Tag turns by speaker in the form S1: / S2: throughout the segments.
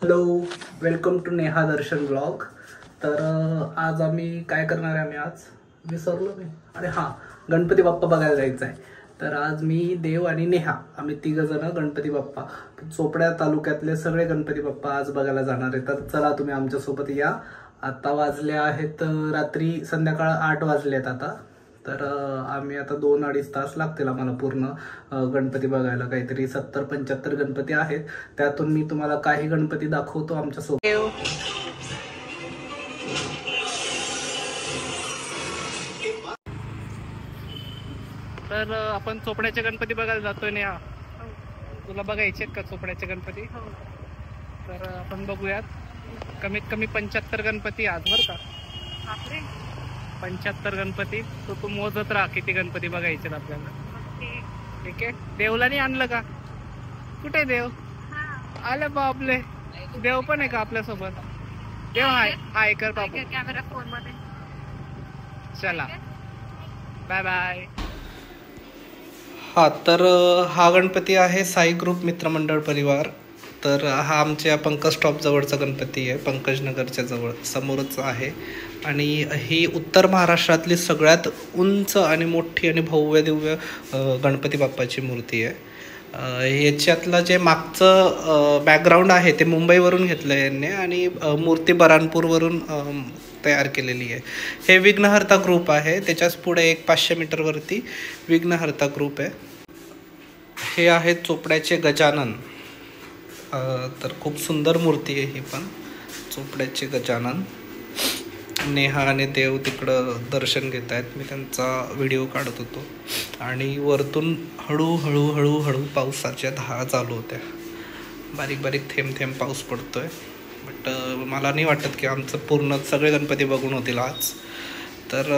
S1: Hello, welcome to Neha Darshan blog. तर आज आम्ही काय करणार आहे, आज विसरलो मी. अरे हां, गणपती बाप्पा बघायला जायचं आहे. तर आज मी, देव आणि नेहा आम्ही तिघंजण गणपती बाप्पा, चोपड्या तालुक्यातले सगळे गणपती बाप्पा आज बघायला जाणार आहे. तर चला तुम्ही आमच्यासोबत या. आता वाजले आहेत रात्री संध्याकाळ 8 वाजलेत आता. तर आम्ही आता 2-2.5 तास लागतील आम्हाला पूर्ण गणपती बघायला. काहीतरी 70-75 गणपती आहेत. त्यातून मी तुम्हाला काही गणपती दाखवतो आमच्यासोबत. तर आपण चोपड्याचे गणपती बघायला जातोय ना. तुला बघायचे का चोपड्याचे गणपती? तर आपण बघूयात. कमीत कमी 75 गणपती आज, बरं का? 75 गणपती. तो तू मोजत राहा किती गणपती बघायचे आपल्याला. ठीक आहे. देवला नाही आणलं का? कुठे देव? आलं बापले. देव पण आहे का आपल्यासोबत? देव हाय कर बाबू. कॅमेरा फोन मध्ये. चला, बाय बाय. हा, तर हा गणपती आहे साई ग्रुप मित्रमंडळ परिवार. तर हा आमच्या पंकज स्टॉप जवळचा गणपती आहे, पंकजनगरच्या जवळ समोरच आहे. आणि ही उत्तर महाराष्ट्रातली सगळ्यात उंच आणि मोठी आणि भव्य दिव्य गणपती बाप्पाची मूर्ती आहे. याच्यातलं जे मागचं बॅकग्राऊंड आहे ते मुंबईवरून घेतलं आहे यांनी, आणि मूर्ती बऱ्हाणपूरवरून तयार केलेली आहे. हे विघ्नहर्ता ग्रुप आहे. त्याच्याच पुढे एक 500 मीटरवरती विघ्नहर्ता ग्रुप आहे. हे आहे चोपड्याचे गजानन. तर खूप सुंदर मूर्ती आहे ही पण, चोपड्याचे गजानन. नेहा आणि देव तिकडं दर्शन घेत आहेत. मी त्यांचा व्हिडिओ काढत होतो. आणि वरतून हळूहळू हळूहळू पावसाच्या धारा चालू होत्या. बारीक बारीक थेंब थेंब पाऊस पडतोय. बट मला नाही वाटत की आमचं पूर्ण सगळे गणपती बघून होतील आज. तर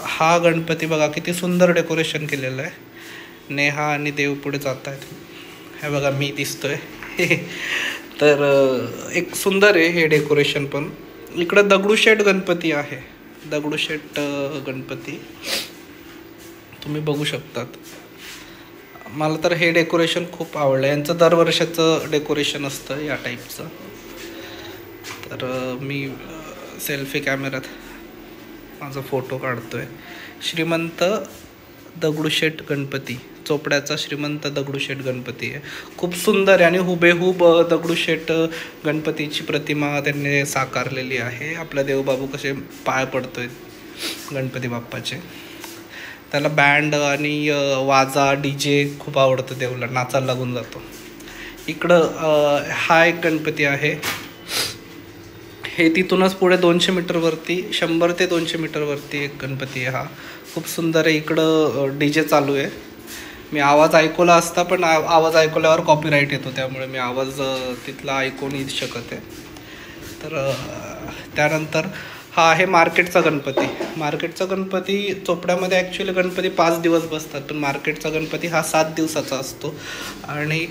S1: हा गणपती बघा किती सुंदर डेकोरेशन केलेलं आहे. नेहा आणि देव पुढे जात आहेत. हे बघा मी दिसतोय. तर एक सुंदर आहे हे डेकोरेशन पण. इकडं दगडूशेठ गणपती आहे. दगडूशेठ गणपती तुम्ही बघू शकतात. मला तर हे डेकोरेशन खूप आवडलं. यांचं दरवर्षाचं डेकोरेशन असतं या टाईपचं. तर मी सेल्फी कॅमेऱ्यात माझा फोटो काढतोय. श्रीमंत दगडूशेठ गणपती, चोपड्याचा श्रीमंत दगडूशेठ गणपती आहे. खूप सुंदर आहे आणि हुबेहूब दगडूशेठ गणपतीची प्रतिमा त्यांनी साकारलेली आहे. आपला देवबाबू कसे पाय पडतोय गणपती बाप्पाचे. त्याला बँड आणि वाजा DJ खूप आवडतं. देवला नाचायला लागून जातो. इकडं हा एक गणपती आहे. हे तिथूनच पुढे 200 मीटरवरती, 100 ते 200 मीटरवरती एक गणपती आहे. हा खूप सुंदर आहे. इकडं DJ चालू आहे. मी आवाज ऐकवला असता, पण आवाज ऐकवल्यावर कॉपीराईट येतो, त्यामुळे मी आवाज तिथला ऐकू नाही शकत आहे. तर त्यानंतर हा आहे मार्केटचा गणपती. मार्केटचा गणपती चोपड्यामध्ये ॲक्च्युली गणपती 5 दिवस बसतात, पण मार्केटचा गणपती हा 7 दिवसाचा असतो. आणि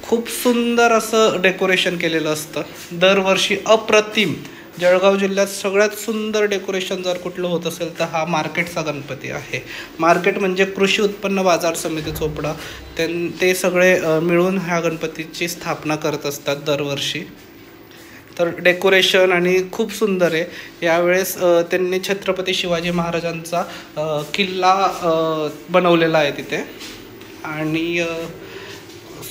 S1: खूप सुंदर असं डेकोरेशन केलेलं असतं. दरवर्षी अप्रतिम. जळगाव जिल्ह्यात सगळ्यात सुंदर डेकोरेशन जर कुठलं होत असेल तर हा मार्केटचा गणपती आहे. मार्केट म्हणजे कृषी उत्पन्न बाजार समिती चोपडा, ते सगळे मिळून ह्या गणपतीची स्थापना करत असतात दरवर्षी. तर डेकोरेशन आणि खूप सुंदर आहे. यावेळेस त्यांनी छत्रपती शिवाजी महाराजांचा किल्ला बनवलेला आहे तिथे. आणि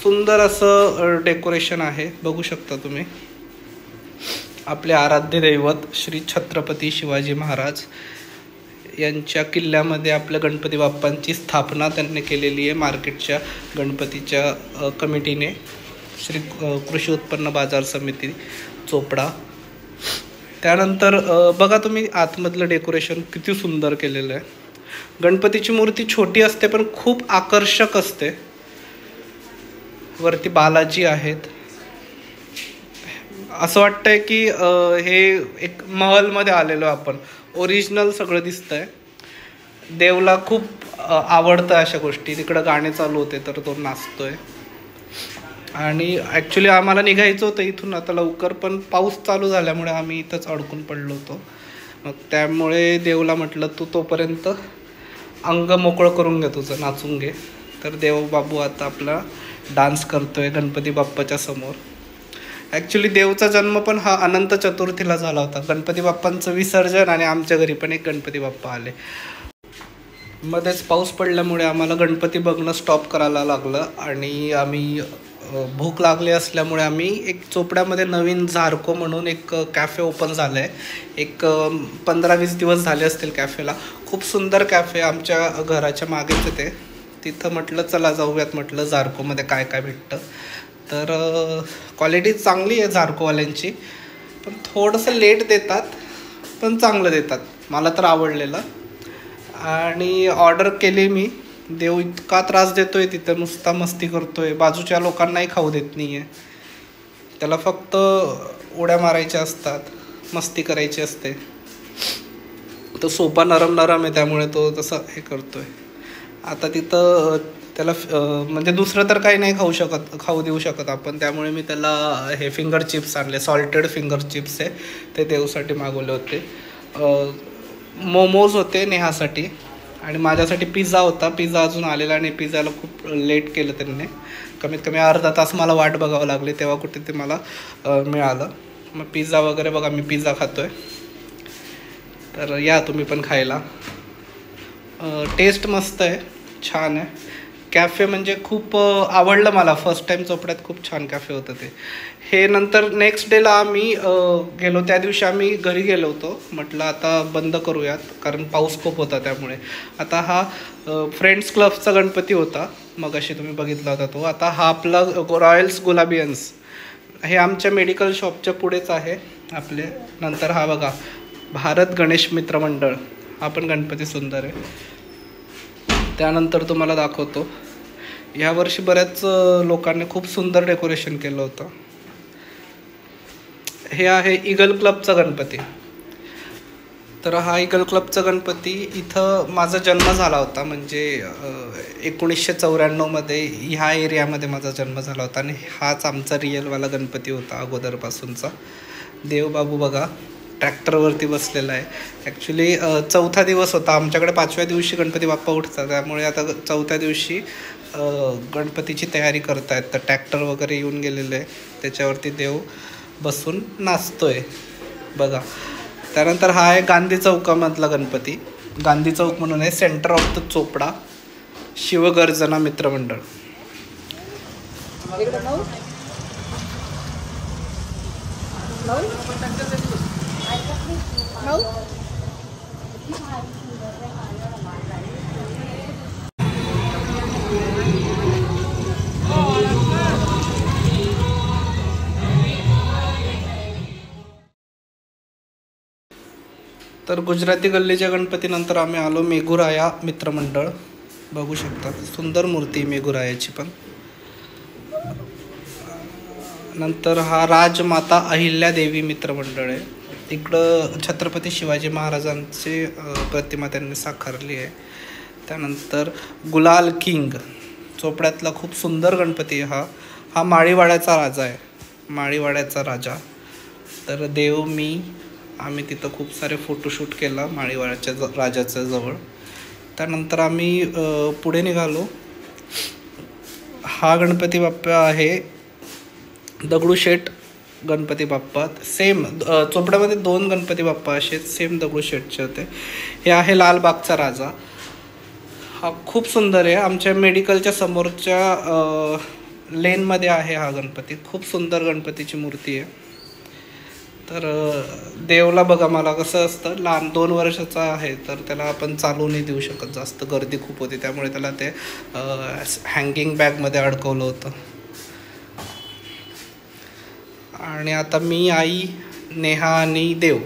S1: सुंदर असं डेकोरेशन आहे, बघू शकता तुम्ही. आपले आराध्य दैवत श्री छत्रपती शिवाजी महाराज यांच्या किल्ल्यामध्ये आपल्या गणपती बाप्पांची स्थापना त्यांनी केलेली आहे मार्केटच्या गणपतीच्या कमिटीने, श्री कृषी उत्पन्न बाजार समिती चोपडा. त्यानंतर बघा तुम्ही आतमधलं डेकोरेशन किती सुंदर केलेलं आहे. गणपतीची मूर्ती छोटी असते पण खूप आकर्षक असते. वरती बालाजी आहेत. असं वाटतंय की हे एक महलमध्ये आलेलो आपण. ओरिजिनल सगळं दिसतंय. देवला खूप आवडतं अशा गोष्टी. तिकडं गाणे चालू होते तर तो नाचतोय. आणि ॲक्च्युली आम्हाला निघायचं होतं इथून आता लवकर, पण पाऊस चालू झाल्यामुळे आम्ही इथंच अडकून पडलो होतो. मग त्यामुळे देवला म्हटलं तू तोपर्यंत अंग मोकळं करून घे तुझं, नाचून घे. तर देव बाबू आता आपला डान्स करतोय गणपती बाप्पाच्या समोर. ॲक्च्युली देवचा जन्म पण हा अनंत चतुर्थीला झाला होता. गणपती बाप्पांचं विसर्जन आणि आमच्या घरी पण एक गणपती बाप्पा आले. मध्येच पाऊस पडल्यामुळे आम्हाला गणपती बघणं स्टॉप करायला लागलं आणि आम्ही भूक लागली असल्यामुळे आम्ही एक चोपड्यामध्ये नवीन झारको म्हणून एक कॅफे ओपन झालं आहे. एक 15-20 दिवस झाले असतील कॅफेला. खूप सुंदर कॅफे, आमच्या घराच्या मागेच ते. तिथं म्हटलं चला जाऊयात, म्हटलं झारकोमध्ये काय काय भेटतं. तर क्वालिटी चांगली आहे झारकोवाल्यांची, पण थोडंसं लेट देतात, पण चांगलं देतात. मला तर आवडलेलं. आणि ऑर्डर केली मी. देव इतका त्रास देतोय तिथं, नुसता मस्ती करतोय, बाजूच्या लोकांनाही खाऊ देत नाही आहे. त्याला फक्त उड्या मारायच्या असतात, मस्ती करायची असते. तो सोफा नरम आहे त्यामुळे तो तसं हे करतोय. आता तिथं त्याला म्हणजे दुसरं तर काही नाही खाऊ देऊ शकत आपण, त्यामुळे मी त्याला हे फिंगर चिप्स आणले, सॉल्टेड फिंगर चिप्स आहे ते देवसाठी मागवले होते. मोमोज होते नेहासाठी आणि माझ्यासाठी पिझ्झा होता. पिझ्झा अजून आलेला आणि पिझ्झाला खूप लेट केलं त्यांनी. कमीत कमी अर्धा तास मला वाट बघावं लागली, तेव्हा कुठे ते मला मिळालं. मग पिझ्झा वगैरे बघा, मी पिझ्झा खातो आहे. तर या तुम्ही पण खायला. टेस्ट मस्त आहे, छान आहे. कॅफे म्हणजे खूप आवडलं मला. फर्स्ट टाईम चोपड्यात खूप छान कॅफे होतं ते. हे नंतर नेक्स्ट डेला आम्ही गेलो. त्या दिवशी आम्ही घरी गेलो होतो. म्हटलं आता बंद करूयात, कारण पाऊस खूप होता त्यामुळे. आता हा फ्रेंड्स क्लबचा गणपती होता, मग अशी तुम्ही बघितला होता तो. आता हा आपला रॉयल्स गुलाबियन्स, हे आमच्या मेडिकल शॉपच्या पुढेच आहे आपले. नंतर हा बघा भारत गणेश मित्र मंडळ, हा पण गणपती सुंदर आहे. त्यानंतर तुम्हाला दाखवतो, यावर्षी बऱ्याच लोकांनी खूप सुंदर डेकोरेशन केलं होतं. हे आहे ईगल क्लबचा गणपती. तर हा ईगल क्लबचा गणपती, इथं माझा जन्म झाला होता. म्हणजे 1994मध्ये ह्या एरियामध्ये माझा जन्म झाला होता आणि हाच आमचा रिअलवाला गणपती होता अगोदरपासूनचा. देवबाबू बघा ट्रॅक्टरवरती बसलेला आहे. ॲक्च्युली 4था दिवस होता. आमच्याकडे 5व्या दिवशी गणपती बाप्पा उठतात, त्यामुळे आता 4थ्या दिवशी गणपतीची तयारी करतायत. तर ट्रॅक्टर वगैरे येऊन गेलेलं आहे, त्याच्यावरती देव बसून नाचतोय बघा. त्यानंतर हा आहे गांधी चौकामधला गणपती. गांधी चौक म्हणून आहे, center of the Chopda, Shivgarjana Mitramandal. तर गुजराती गल्लीच्या गणपतीनंतर आम्ही आलो मेघुराया मित्रमंडळ. बघू शकता सुंदर मूर्ती मेघुरायाची पण. नंतर हा राजमाता अहिल्यादेवी मित्रमंडळ आहे. इकडं छत्रपती शिवाजी महाराजांची प्रतिमा त्यांनी साकारली आहे. त्यानंतर गुलाल किंग, चोपड्यातला खूप सुंदर गणपती आहे हा माळीवाड्याचा राजा आहे, माळीवाड्याचा राजा. तर देव मी आम्ही तिथं खूप सारे फोटोशूट केला माळीवाड्याच्या राजाच्या जवळ. त्यानंतर आम्ही पुढे निघालो. हा गणपती बाप्पा आहे दगडूशेठ गणपती बाप्पा. सेम चोपड्यामध्ये 2 गणपती बाप्पा असे सेम दगडूशेठचे होते. हे आहे लालबागचा राजा. हा खूप सुंदर आहे. आमच्या मेडिकलच्या समोरच्या लेनमध्ये आहे हा गणपती. खूप सुंदर गणपतीची मूर्ती आहे. तर देवला बघा, मला कसं असतं, लहान 2 वर्षाचा आहे तर त्याला आपण चालू नाही देऊ शकत, जास्त गर्दी खूप होती, त्यामुळे त्याला ते हँगिंग बॅगमध्ये अडकवलं होतं. आणि आता मी, आई, नेहा आणि देव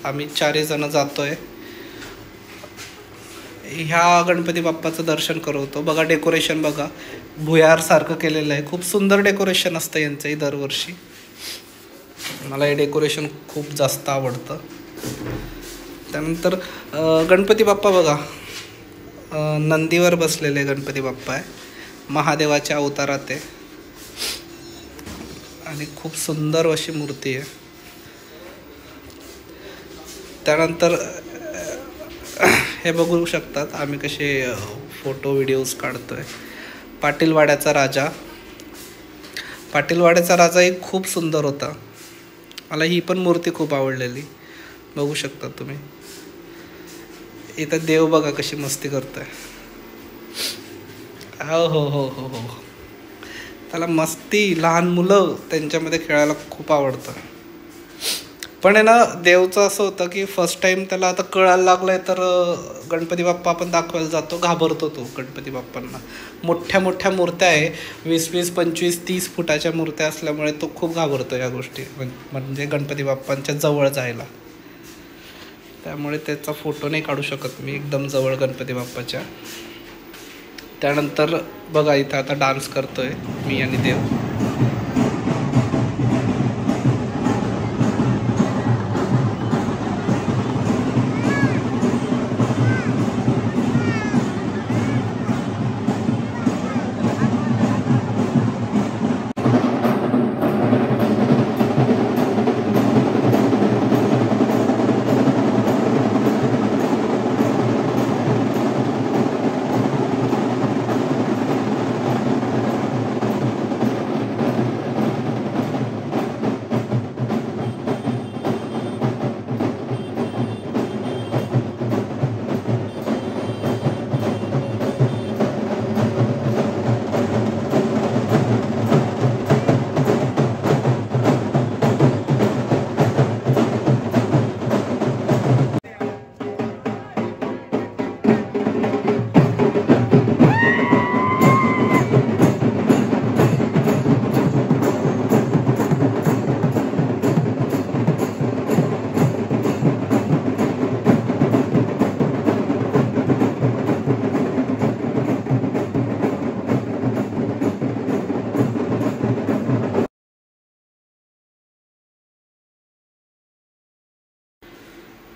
S1: आम्ही 4 जण जातो आहे. ह्या गणपती बाप्पाचं दर्शन करवतो. बघा डेकोरेशन बघा, भुयारसारखं केलेलं आहे. खूप सुंदर डेकोरेशन असतं यांचंही दरवर्षी. मला हे डेकोरेशन खूप जास्त आवडतं. त्यानंतर गणपती बाप्पा बघा, नंदीवर बसलेले गणपती बाप्पा आहे, महादेवाच्या अवतारात आहे आणि खूप सुंदर अशी मूर्ती आहे. त्यानंतर हे बघू शकतात आम्ही कसे फोटो व्हिडिओज काढतोय. पाटीलवाड्याचा राजा, पाटीलवाड्याचा राजाही खूप सुंदर होता. मला ही पण मूर्ती खूप आवडलेली. बघू शकता तुम्ही. इथं देव बघा कशी मस्ती करतोय. हो हो हो हो हो. त्याला मस्ती, लहान मुलं त्यांच्यामध्ये खेळायला खूप आवडतं. पण आहे ना, देवचं असं होतं की फर्स्ट टाइम त्याला आता कळायला लागलंय तर गणपती बाप्पा आपण दाखवायला जातो, घाबरतो तो गणपती बाप्पांना. मोठ्या मोठ्या मूर्त्या आहे, 20-20, 25-30 फुटाच्या मूर्त्या असल्यामुळे तो खूप घाबरतो या गोष्टी, म्हणजे गणपती बाप्पांच्या जवळ जायला. त्यामुळे त्याचा फोटो नाही काढू शकत मी एकदम जवळ गणपती बाप्पाच्या. त्यानंतर बघा इथं आता डान्स करतोय मी आणि देव.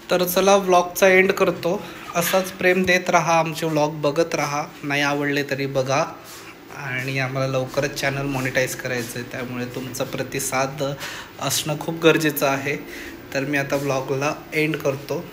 S1: तर चला व्लॉगचा एंड करतो. असाच प्रेम देत राहा, आमचे व्लॉग बघत राहा. नाही आवडले तरी बघा. आणि आम्हाला लवकरच चॅनल मॉनिटाईज करायचं आहे, त्यामुळे तुमचा प्रतिसाद असणं खूप गरजेचं आहे. तर मी आता व्लॉगला एंड करतो.